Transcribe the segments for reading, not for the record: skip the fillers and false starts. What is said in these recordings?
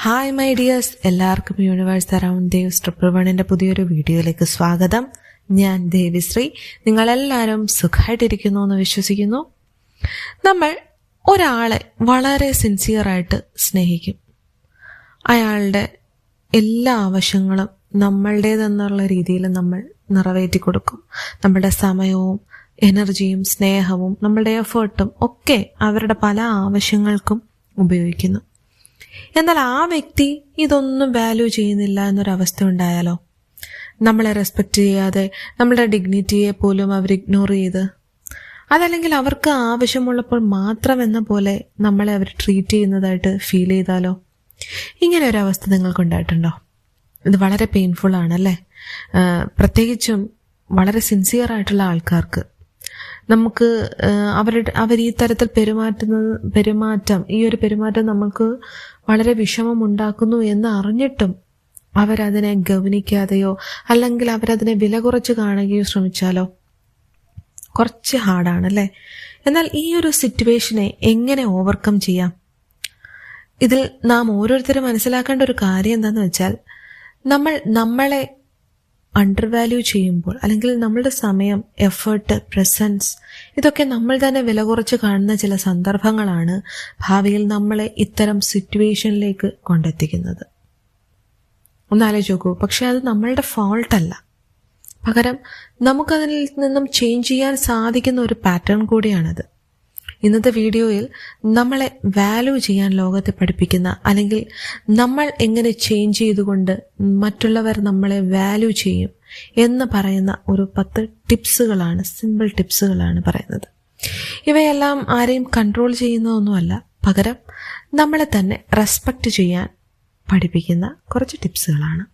Hi my dears, എല്ലാവർക്കും universe around Dev's triple പുതിയൊരു വീഡിയോയിലേക്ക് സ്വാഗതം. ഞാൻ ദേവിശ്രീ. നിങ്ങളെല്ലാവരും സുഖമായിട്ടിരിക്കുന്നു എന്ന് വിശ്വസിക്കുന്നു. നമ്മൾ ഒരാളെ വളരെ സിൻസിയറായിട്ട് സ്നേഹിക്കും. അയാളുടെ എല്ലാ ആവശ്യങ്ങളും നമ്മളുടേതെന്നുള്ള രീതിയിൽ നമ്മൾ നിറവേറ്റി കൊടുക്കും. നമ്മുടെ സമയവും എനർജിയും സ്നേഹവും നമ്മളുടെ എഫേർട്ടും ഒക്കെ അവരുടെ പല ആവശ്യങ്ങൾക്കും ഉപയോഗിക്കുന്നു. എന്നാൽ ആ വ്യക്തി ഇതൊന്നും വാല്യൂ ചെയ്യുന്നില്ല എന്നൊരവസ്ഥ ഉണ്ടായാലോ? നമ്മളെ റെസ്പെക്റ്റ് ചെയ്യാതെ നമ്മളുടെ ഡിഗ്നിറ്റിയെ പോലും അവർ ഇഗ്നോർ ചെയ്ത്, അതല്ലെങ്കിൽ അവർക്ക് ആവശ്യമുള്ളപ്പോൾ മാത്രം എന്ന പോലെ നമ്മളെ അവർ ട്രീറ്റ് ചെയ്യുന്നതായിട്ട് ഫീൽ ചെയ്താലോ? ഇങ്ങനെ ഒരു അവസ്ഥ നിങ്ങൾക്കുണ്ടായിട്ടുണ്ടോ? ഇത് വളരെ പെയിൻഫുൾ ആണല്ലേ? പ്രത്യേകിച്ചും വളരെ സിൻസിയർ ആയിട്ടുള്ള ആൾക്കാർക്ക്. നമുക്ക് അവർ ഈ തരത്തിൽ ഈ ഒരു പെരുമാറ്റം നമുക്ക് വളരെ വിഷമം ഉണ്ടാക്കുന്നു എന്ന് അറിഞ്ഞിട്ടും അവരതിനെ ഗൗനിക്കാതെയോ അല്ലെങ്കിൽ അവരതിനെ വില കുറച്ച് കാണുകയോ ശ്രമിച്ചാലോ? കുറച്ച് ഹാർഡാണല്ലേ? എന്നാൽ ഈ ഒരു സിറ്റുവേഷനെ എങ്ങനെ ഓവർകം ചെയ്യാം? ഇതിൽ നാം ഓരോരുത്തരും മനസ്സിലാക്കേണ്ട ഒരു കാര്യം എന്താണെന്ന് വെച്ചാൽ, നമ്മളെ അണ്ടർ വാല്യൂ ചെയ്യുമ്പോൾ അല്ലെങ്കിൽ നമ്മളുടെ സമയം, എഫേർട്ട്, പ്രസൻസ് ഇതൊക്കെ നമ്മൾ തന്നെ വില കുറച്ച് കാണുന്ന ചില സന്ദർഭങ്ങളാണ് ഭാവിയിൽ നമ്മളെ ഇത്തരം സിറ്റുവേഷനിലേക്ക് കൊണ്ടെത്തിക്കുന്നത്. ഒന്നാലോചിച്ച് നോക്കൂ. പക്ഷെ അത് നമ്മളുടെ ഫോൾട്ടല്ല, പകരം നമുക്കതിൽ നിന്നും ചേഞ്ച് ചെയ്യാൻ സാധിക്കുന്ന ഒരു പാറ്റേൺ കൂടിയാണത്. ഇന്നത്തെ വീഡിയോയിൽ നമ്മളെ വാല്യൂ ചെയ്യാൻ ലോകത്തെ പഠിപ്പിക്കുന്ന, അല്ലെങ്കിൽ നമ്മൾ എങ്ങനെ ചേഞ്ച് ചെയ്തുകൊണ്ട് മറ്റുള്ളവർ നമ്മളെ വാല്യൂ ചെയ്യും എന്ന് പറയുന്ന ഒരു 10 ടിപ്സുകളാണ്, സിമ്പിൾ ടിപ്സുകളാണ് പറയുന്നത്. ഇവയെല്ലാം ആരെയും കൺട്രോൾ ചെയ്യുന്നതൊന്നുമല്ല, പകരം നമ്മളെ തന്നെ റെസ്പെക്റ്റ് ചെയ്യാൻ പഠിപ്പിക്കുന്ന കുറച്ച് ടിപ്സുകളാണ്.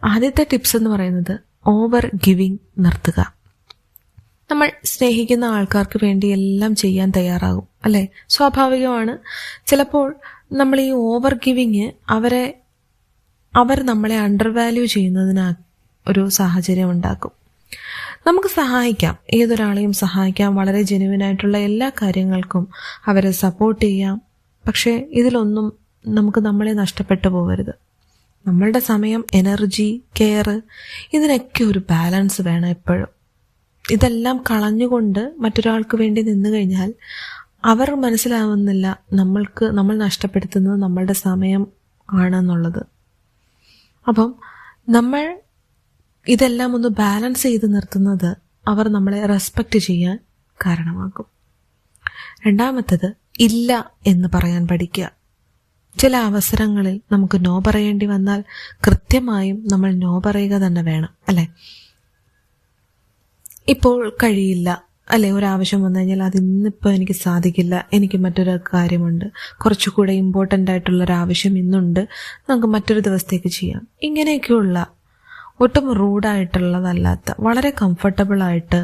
ആദ്യത്തെ ടിപ്സ് എന്ന് പറയുന്നത് ഓവർ ഗിവിങ് നിർത്തുക. നമ്മൾ സ്നേഹിക്കുന്ന ആൾക്കാർക്ക് വേണ്ടി എല്ലാം ചെയ്യാൻ തയ്യാറാകും, അല്ലേ? സ്വാഭാവികമാണ്. ചിലപ്പോൾ നമ്മൾ ഈ ഓവർ ഗിവിങ് അവർ നമ്മളെ അണ്ടർ വാല്യൂ ചെയ്യുന്നതിന് ഒരു സാഹചര്യം ഉണ്ടാക്കും. നമുക്ക് സഹായിക്കാം, ഏതൊരാളെയും സഹായിക്കാം, വളരെ ജെന്യുവിനായിട്ടുള്ള എല്ലാ കാര്യങ്ങൾക്കും അവരെ സപ്പോർട്ട് ചെയ്യാം. പക്ഷേ ഇതിലൊന്നും നമുക്ക് നമ്മളെ നഷ്ടപ്പെട്ടു പോകരുത്. നമ്മളുടെ സമയം, എനർജി, കെയർ ഇതിനൊക്കെ ഒരു ബാലൻസ് വേണം എപ്പോഴും. ഇതെല്ലാം കളഞ്ഞുകൊണ്ട് മറ്റൊരാൾക്ക് വേണ്ടി നിന്നു കഴിഞ്ഞാൽ അവർ മനസ്സിലാവുന്നില്ല നമ്മൾ നഷ്ടപ്പെടുത്തുന്നത് നമ്മളുടെ സമയം ആണെന്നുള്ളത്. അപ്പം നമ്മൾ ഇതെല്ലാം ഒന്ന് ബാലൻസ് ചെയ്ത് നിർത്തുന്നത് അവർ നമ്മളെ റെസ്പെക്റ്റ് ചെയ്യാൻ കാരണമാകും. രണ്ടാമത്തത്, ഇല്ല എന്ന് പറയാൻ പഠിക്കുക. ചില അവസരങ്ങളിൽ നമുക്ക് നോ പറയേണ്ടി വന്നാൽ കൃത്യമായും നമ്മൾ നോ പറയുക തന്നെ വേണം, അല്ലേ? ഇപ്പോൾ കഴിയില്ല, അല്ലെ? ഒരാവശ്യം വന്നു കഴിഞ്ഞാൽ അത് ഇന്നിപ്പോൾ എനിക്ക് സാധിക്കില്ല, എനിക്ക് മറ്റൊരു കാര്യമുണ്ട്, കുറച്ചുകൂടെ ഇമ്പോർട്ടൻ്റ് ആയിട്ടുള്ളൊരാവശ്യം ഇന്നുണ്ട്, നമുക്ക് മറ്റൊരു ദിവസത്തേക്ക് ചെയ്യാം. ഇങ്ങനെയൊക്കെയുള്ള ഒട്ടും റൂഡായിട്ടുള്ളതല്ലാത്ത വളരെ കംഫർട്ടബിളായിട്ട്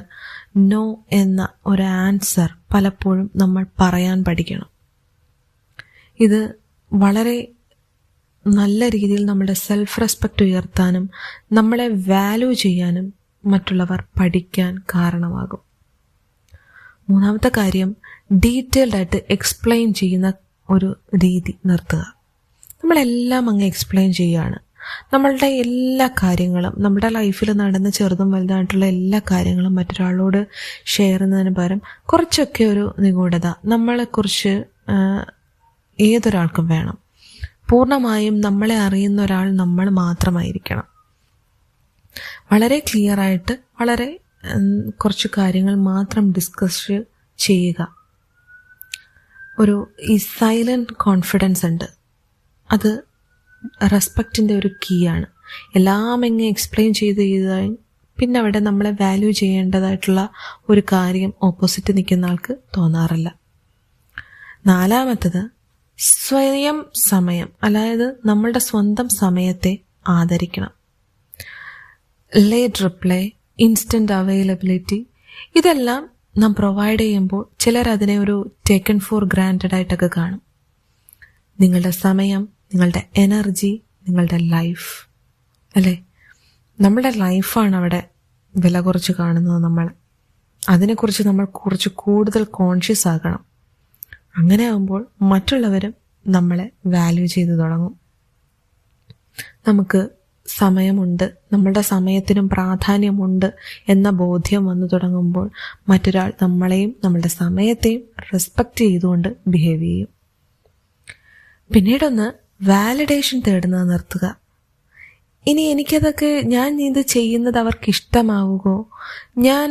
നോ എന്ന ഒരു ആൻസർ പലപ്പോഴും നമ്മൾ പറയാൻ പഠിക്കണം. ഇത് വളരെ നല്ല രീതിയിൽ നമ്മുടെ സെൽഫ് റെസ്പെക്റ്റ് ഉയർത്താനും നമ്മളെ വാല്യൂ ചെയ്യാനും മറ്റുള്ളവർ പഠിക്കാൻ കാരണമാകും. മൂന്നാമത്തെ കാര്യം, ഡീറ്റെയിൽഡ് ആയിട്ട് എക്സ്പ്ലെയിൻ ചെയ്യുന്ന ഒരു രീതി നിർത്തുക. നമ്മളെല്ലാം അങ്ങ് എക്സ്പ്ലെയിൻ ചെയ്യുകയാണ്. നമ്മളുടെ എല്ലാ കാര്യങ്ങളും, നമ്മുടെ ലൈഫിൽ നടന്ന ചെറുതും വലുതായിട്ടുള്ള എല്ലാ കാര്യങ്ങളും മറ്റൊരാളോട് ഷെയർ ചെയ്യുന്നതിന് പകരം കുറച്ചൊക്കെ ഒരു നിഗൂഢത നമ്മളെക്കുറിച്ച് ഏതൊരാൾക്കും വേണം. പൂർണ്ണമായും നമ്മളെ അറിയുന്ന ഒരാൾ നമ്മൾ മാത്രമായിരിക്കണം. വളരെ ക്ലിയർ ആയിട്ട് വളരെ കുറച്ച് കാര്യങ്ങൾ മാത്രം ഡിസ്കസ് ചെയ്യുക. ഈ സൈലന്റ് കോൺഫിഡൻസ് ഉണ്ട്, അത് റെസ്പെക്റ്റിൻ്റെ ഒരു കീ ആണ്. എല്ലാം എങ്ങനെ എക്സ്പ്ലെയിൻ ചെയ്താൽ പിന്നെ അവിടെ നമ്മളെ വാല്യൂ ചെയ്യേണ്ടതായിട്ടുള്ള ഒരു കാര്യം ഓപ്പോസിറ്റ് നിൽക്കുന്ന ആൾക്ക് തോന്നാറില്ല. നാലാമത്തത്, സ്വയം സമയം, അതായത് നമ്മളുടെ സ്വന്തം സമയത്തെ ആദരിക്കണം. ലേറ്റ് റിപ്ലൈ, ഇൻസ്റ്റന്റ് അവൈലബിലിറ്റി ഇതെല്ലാം നാം പ്രൊവൈഡ് ചെയ്യുമ്പോൾ ചിലർ അതിനെ ഒരു ടേക്കൺ ഫോർ ഗ്രാൻറ്റഡ് ആയിട്ടൊക്കെ കാണും. നിങ്ങളുടെ സമയം, നിങ്ങളുടെ എനർജി, നിങ്ങളുടെ ലൈഫ്, അല്ലേ? നമ്മുടെ ലൈഫാണ് അവിടെ വില കുറച്ച് കാണുന്നത്. നമ്മൾ അതിനെക്കുറിച്ച് നമ്മൾ കുറച്ച് കൂടുതൽ കോൺഷ്യസ് ആകണം. അങ്ങനെ ആകുമ്പോൾ മറ്റുള്ളവരും നമ്മളെ വാല്യൂ ചെയ്തു തുടങ്ങും. നമുക്ക് സമയമുണ്ട്, നമ്മളുടെ സമയത്തിനും പ്രാധാന്യമുണ്ട് എന്ന ബോധ്യം വന്നു തുടങ്ങുമ്പോൾ മറ്റൊരാൾ നമ്മളെയും നമ്മളുടെ സമയത്തെയും റെസ്പെക്റ്റ് ചെയ്തുകൊണ്ട് ബിഹേവ് ചെയ്യും. പിന്നീടൊന്ന് വാലിഡേഷൻ തേടുന്നത് നിർത്തുക. ഇനി എനിക്കതൊക്കെ ഞാൻ ഇത് ചെയ്യുന്നത് അവർക്ക് ഇഷ്ടമാവുകയോ, ഞാൻ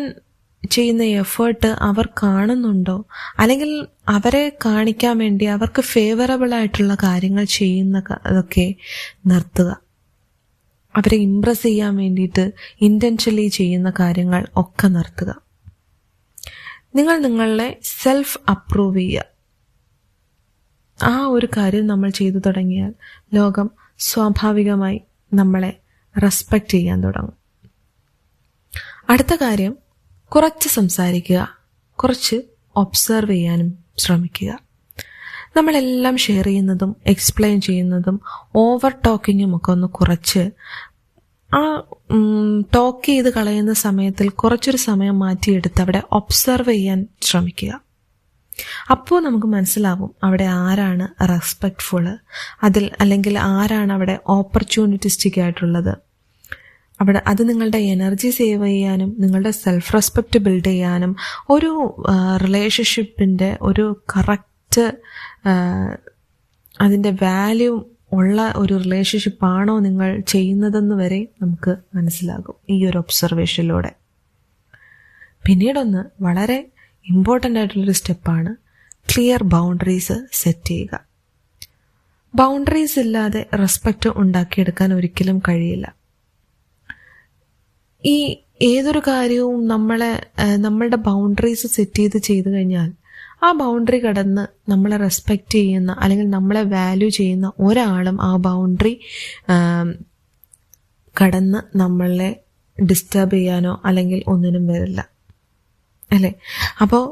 ചെയ്യുന്ന എഫേർട്ട് അവർ കാണുന്നുണ്ടോ, അല്ലെങ്കിൽ അവരെ കാണിക്കാൻ വേണ്ടി അവർക്ക് ഫേവറബിൾ ആയിട്ടുള്ള കാര്യങ്ങൾ ചെയ്യുന്നതൊക്കെ നിർത്തുക. അവരെ ഇംപ്രസ് ചെയ്യാൻ വേണ്ടിയിട്ട് ഇൻറ്റൻഷനലി ചെയ്യുന്ന കാര്യങ്ങൾ ഒക്കെ നിർത്തുക. നിങ്ങൾ നിങ്ങളെ സെൽഫ് അപ്രൂവ് ചെയ്യുക. ആ ഒരു കാര്യം നമ്മൾ ചെയ്തു തുടങ്ങിയാൽ ലോകം സ്വാഭാവികമായി നമ്മളെ റെസ്പെക്റ്റ് ചെയ്യാൻ തുടങ്ങും. അടുത്ത കാര്യം, കുറച്ച് സംസാരിക്കുക, കുറച്ച് ഒബ്സർവ് ചെയ്യാനും ശ്രമിക്കുക. നമ്മളെല്ലാം ഷെയർ ചെയ്യുന്നതും എക്സ്പ്ലെയിൻ ചെയ്യുന്നതും ഓവർ ടോക്കിങ്ങും ഒക്കെ ഒന്ന് കുറച്ച്, ആ ടോക്ക് ചെയ്ത് കളയുന്ന സമയത്തിൽ കുറച്ചൊരു സമയം മാറ്റിയെടുത്ത് അവിടെ ഒബ്സർവ് ചെയ്യാൻ ശ്രമിക്കുക. അപ്പോൾ നമുക്ക് മനസ്സിലാവും അവിടെ ആരാണ് റെസ്പെക്റ്റ്ഫുള്ള്, അല്ലെങ്കിൽ ആരാണ് അവിടെ ഓപ്പർച്യൂണിറ്റിസ്റ്റിക് ആയിട്ടുള്ളത്. അവിടെ അത് നിങ്ങളുടെ എനർജി സേവ് ചെയ്യാനും നിങ്ങളുടെ സെൽഫ് റെസ്പെക്റ്റ് ബിൽഡ് ചെയ്യാനും ഒരു റിലേഷൻഷിപ്പിൻ്റെ ഒരു കറക്റ്റ് അതിൻ്റെ വാല്യൂ ഉള്ള ഒരു റിലേഷൻഷിപ്പാണോ നിങ്ങൾ ചെയ്യുന്നതെന്ന് വരെ നമുക്ക് മനസ്സിലാകും ഈ ഒരു ഒബ്സർവേഷനിലൂടെ. പിന്നീടൊന്ന് വളരെ ഇമ്പോർട്ടൻ്റ് ആയിട്ടുള്ളൊരു സ്റ്റെപ്പാണ് ക്ലിയർ ബൗണ്ടറീസ് സെറ്റ് ചെയ്യുക. ബൗണ്ടറീസ് ഇല്ലാതെ റെസ്പെക്റ്റ് ഉണ്ടാക്കിയെടുക്കാൻ ഒരിക്കലും കഴിയില്ല. ഈ ഏതൊരു കാര്യവും നമ്മളുടെ ബൗണ്ടറീസ് സെറ്റ് ചെയ്ത് കഴിഞ്ഞാൽ ആ ബൗണ്ടറി കടന്ന് നമ്മളെ റെസ്പെക്റ്റ് ചെയ്യുന്ന അല്ലെങ്കിൽ നമ്മളെ വാല്യൂ ചെയ്യുന്ന ഒരാളും ആ ബൗണ്ടറി കടന്ന് നമ്മളെ ഡിസ്റ്റർബ് ചെയ്യാനോ അല്ലെങ്കിൽ ഒന്നിനും വരില്ല, അല്ലേ? അപ്പോൾ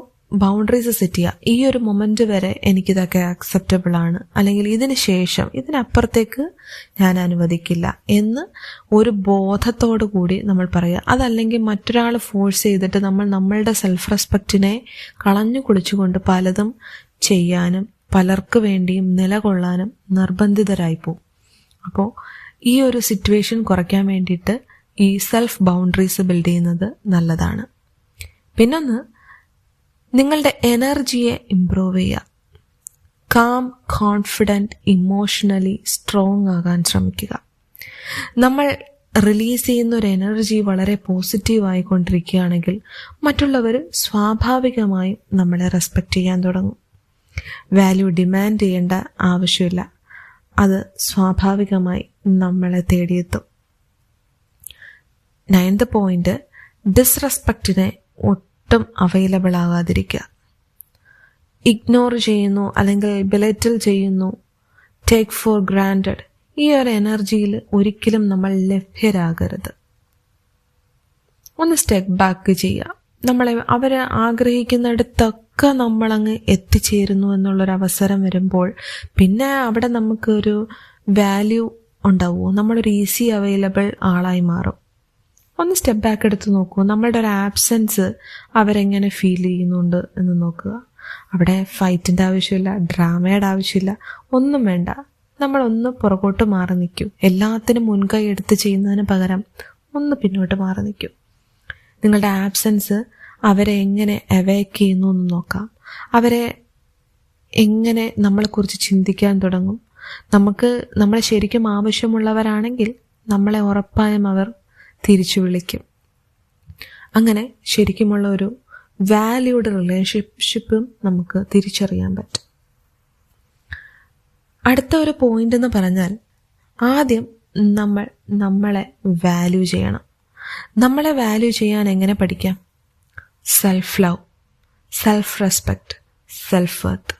ബൗണ്ടറീസ് സെറ്റ് ചെയ്യുക. ഈ ഒരു മൊമെന്റ് വരെ എനിക്കിതൊക്കെ അക്സെപ്റ്റബിൾ ആണ്, അല്ലെങ്കിൽ ഇതിന് ശേഷം ഇതിനപ്പുറത്തേക്ക് ഞാൻ അനുവദിക്കില്ല എന്ന് ഒരു ബോധത്തോടു കൂടി നമ്മൾ പറയുക. അതല്ലെങ്കിൽ മറ്റൊരാൾ ഫോഴ്സ് ചെയ്തിട്ട് നമ്മളുടെ സെൽഫ് റെസ്പെക്റ്റിനെ കളഞ്ഞു കുളിച്ചുകൊണ്ട് പലതും ചെയ്യാനും പലർക്ക് വേണ്ടിയും നിലകൊള്ളാനും നിർബന്ധിതരായി പോകും. അപ്പോൾ ഈ ഒരു സിറ്റുവേഷൻ കുറയ്ക്കാൻ വേണ്ടിയിട്ട് ഈ സെൽഫ് ബൗണ്ടറീസ് ബിൽഡ് ചെയ്യുന്നത് നല്ലതാണ്. പിന്നൊന്ന്, നിങ്ങളുടെ എനർജിയെ ഇംപ്രൂവ് ചെയ്യുക. കാം, കോൺഫിഡൻറ്റ്, ഇമോഷണലി സ്ട്രോങ് ആകാൻ ശ്രമിക്കുക. നമ്മൾ റിലീസ് ചെയ്യുന്ന ഒരു എനർജി വളരെ പോസിറ്റീവ് ആയിക്കൊണ്ടിരിക്കുകയാണെങ്കിൽ മറ്റുള്ളവർ സ്വാഭാവികമായും നമ്മളെ റെസ്പെക്റ്റ് ചെയ്യാൻ തുടങ്ങും. വാല്യൂ ഡിമാൻഡ് ചെയ്യേണ്ട ആവശ്യമില്ല, അത് സ്വാഭാവികമായി നമ്മളെ തേടിയെത്തും. 9th പോയിന്റ്, ഡിസ്റെസ്പെക്റ്റിനെ ഒട്ടും അവൈലബിൾ ആകാതിരിക്കുക. ഇഗ്നോർ ചെയ്യുന്നു അല്ലെങ്കിൽ ബിലിറ്റിൽ ചെയ്യുന്നു, ടേക്ക് ഫോർ ഗ്രാൻഡഡ്, ഈ ഒരു എനർജിയിൽ ഒരിക്കലും നമ്മൾ ലഭ്യരാകരുത്. ഒന്ന് സ്റ്റെപ്പ് ബാക്ക് ചെയ്യുക. അവരെ ആഗ്രഹിക്കുന്നിടത്തൊക്കെ നമ്മളങ്ങ് എത്തിച്ചേരുന്നു എന്നുള്ളൊരവസരം വരുമ്പോൾ പിന്നെ അവിടെ നമുക്കൊരു വാല്യൂ ഉണ്ടാവുമോ? നമ്മളൊരു ഈസി അവൈലബിൾ ആളായി മാറും. ഒന്ന് സ്റ്റെപ്പ് ബാക്ക് എടുത്ത് നോക്കൂ. നമ്മളുടെ ഒരു ആബ്സെൻസ് അവരെങ്ങനെ ഫീൽ ചെയ്യുന്നുണ്ട് എന്ന് നോക്കുക. അവിടെ ഫൈറ്റിൻ്റെ ആവശ്യമില്ല, ഡ്രാമയുടെ ആവശ്യമില്ല, ഒന്നും വേണ്ട. നമ്മളൊന്ന് പുറകോട്ട് മാറി നിൽക്കും. എല്ലാത്തിനും മുൻകൈ എടുത്ത് ചെയ്യുന്നതിന് പകരം ഒന്ന് പിന്നോട്ട് മാറി നിൽക്കും. നിങ്ങളുടെ ആബ്സെൻസ് അവരെ എങ്ങനെ അവേക്ക് ചെയ്യുന്നു എന്ന് നോക്കാം. അവരെ എങ്ങനെ നമ്മളെക്കുറിച്ച് ചിന്തിക്കാൻ തുടങ്ങും. നമ്മളെ ശരിക്കും ആവശ്യമുള്ളവരാണെങ്കിൽ നമ്മളെ ഉറപ്പായും അവർ തിരിച്ചു വിളിക്കും. അങ്ങനെ ശരിക്കുമുള്ള ഒരു വാല്യൂഡ് റിലേഷൻഷിപ്പും നമുക്ക് തിരിച്ചറിയാൻ പറ്റും. അടുത്ത ഒരു പോയിന്റ് എന്ന് പറഞ്ഞാൽ, ആദ്യം നമ്മളെ വാല്യൂ ചെയ്യണം. നമ്മളെ വാല്യൂ ചെയ്യാൻ എങ്ങനെ പഠിക്കാം? Self love, self respect, self worth,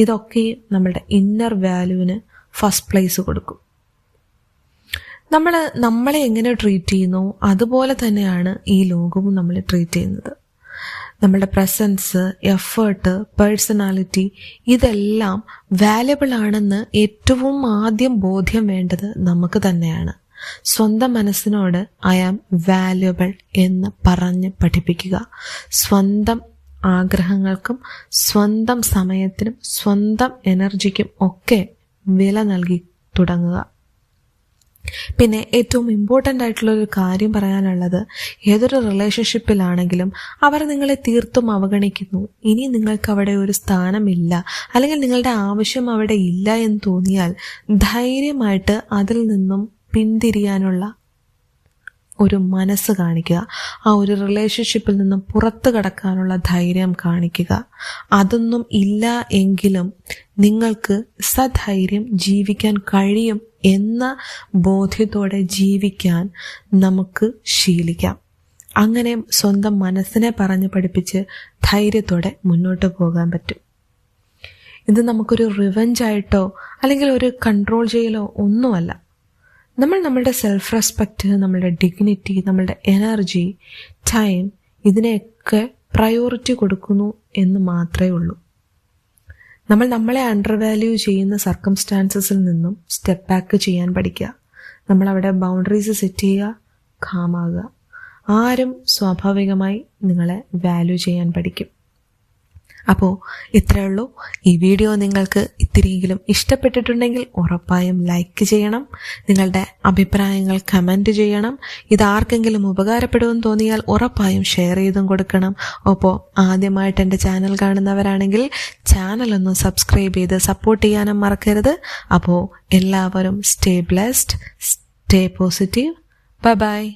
ഇതൊക്കെ നമ്മളുടെ ഇന്നർ വാല്യൂവിന് ഫസ്റ്റ് പ്ലേസ് കൊടുക്കും. നമ്മളെ എങ്ങനെ ട്രീറ്റ് ചെയ്യുന്നു അതുപോലെ തന്നെയാണ് ഈ ലോകവും നമ്മളെ ട്രീറ്റ് ചെയ്യുന്നത്. നമ്മളുടെ പ്രസൻസ്, എഫേർട്ട്, പേഴ്സണാലിറ്റി ഇതെല്ലാം വാല്യബിൾ ആണെന്ന് ഏറ്റവും ആദ്യം ബോധ്യം വേണ്ടത് നമുക്ക് തന്നെയാണ്. സ്വന്തം മനസ്സിനോട് ഐ ആം വാല്യുബിൾ എന്ന് പറഞ്ഞ് പഠിപ്പിക്കുക. സ്വന്തം ആഗ്രഹങ്ങൾക്കും സ്വന്തം സമയത്തിനും സ്വന്തം എനർജിക്കും ഒക്കെ വില നൽകി തുടങ്ങുക. പിന്നെ ഏറ്റവും ഇമ്പോർട്ടൻ്റ് ആയിട്ടുള്ളൊരു കാര്യം പറയാനുള്ളത്, ഏതൊരു റിലേഷൻഷിപ്പിലാണെങ്കിലും അവർ നിങ്ങളെ തീർത്തും അവഗണിക്കുന്നു, ഇനി നിങ്ങൾക്ക് അവിടെ ഒരു സ്ഥാനമില്ല, അല്ലെങ്കിൽ നിങ്ങളുടെ ആവശ്യം അവിടെ ഇല്ല എന്ന് തോന്നിയാൽ ധൈര്യമായിട്ട് അതിൽ നിന്നും പിന്തിരിയാനുള്ള ഒരു മനസ്സ് കാണിക്കുക. ആ ഒരു റിലേഷൻഷിപ്പിൽ നിന്നും പുറത്തു കടക്കാനുള്ള ധൈര്യം കാണിക്കുക. അതൊന്നും ഇല്ല എങ്കിലും നിങ്ങൾക്ക് സധൈര്യം ജീവിക്കാൻ കഴിയും എന്ന ബോധ്യത്തോടെ ജീവിക്കാൻ നമുക്ക് ശീലിക്കാം. അങ്ങനെ സ്വന്തം മനസ്സിനെ പറഞ്ഞ് പഠിപ്പിച്ച് ധൈര്യത്തോടെ മുന്നോട്ട് പോകാൻ പറ്റും. ഇത് നമുക്കൊരു റിവെഞ്ചായിട്ടോ അല്ലെങ്കിൽ ഒരു കൺട്രോൾ ചെയ്യലോ ഒന്നുമല്ല. നമ്മൾ നമ്മളുടെ സെൽഫ് റെസ്പെക്റ്റ്, നമ്മളുടെ ഡിഗ്നിറ്റി, നമ്മളുടെ എനർജി, ടൈം, ഇതിനെയൊക്കെ പ്രയോറിറ്റി കൊടുക്കുന്നു എന്ന് മാത്രമേ ഉള്ളൂ. നമ്മൾ നമ്മളെ അണ്ടർ വാല്യൂ ചെയ്യുന്ന സർക്കംസ്റ്റാൻസസിൽ നിന്നും സ്റ്റെപ്പ് ബാക്ക് ചെയ്യാൻ പഠിക്കുക. നമ്മളവിടെ ബൗണ്ടറീസ് സെറ്റ് ചെയ്യുക, കാമാകുക. ആരും സ്വാഭാവികമായി നിങ്ങളെ വാല്യൂ ചെയ്യാൻ പഠിക്കും. അപ്പോൾ ഇത്രയേ ഉള്ളൂ. ഈ വീഡിയോ നിങ്ങൾക്ക് ഇത്തിരിയെങ്കിലും ഇഷ്ടപ്പെട്ടിട്ടുണ്ടെങ്കിൽ ഉറപ്പായും ലൈക്ക് ചെയ്യണം. നിങ്ങളുടെ അഭിപ്രായങ്ങൾ കമൻറ്റ് ചെയ്യണം. ഇതാർക്കെങ്കിലും ഉപകാരപ്പെടുമെന്ന് തോന്നിയാൽ ഉറപ്പായും ഷെയർ ചെയ്തും കൊടുക്കണം. അപ്പോൾ ആദ്യമായിട്ട് എൻ്റെ ചാനൽ കാണുന്നവരാണെങ്കിൽ ചാനലൊന്ന് സബ്സ്ക്രൈബ് ചെയ്ത് സപ്പോർട്ട് ചെയ്യാനും മറക്കരുത്. അപ്പോൾ എല്ലാവരും stay blessed, stay positive. Bye bye.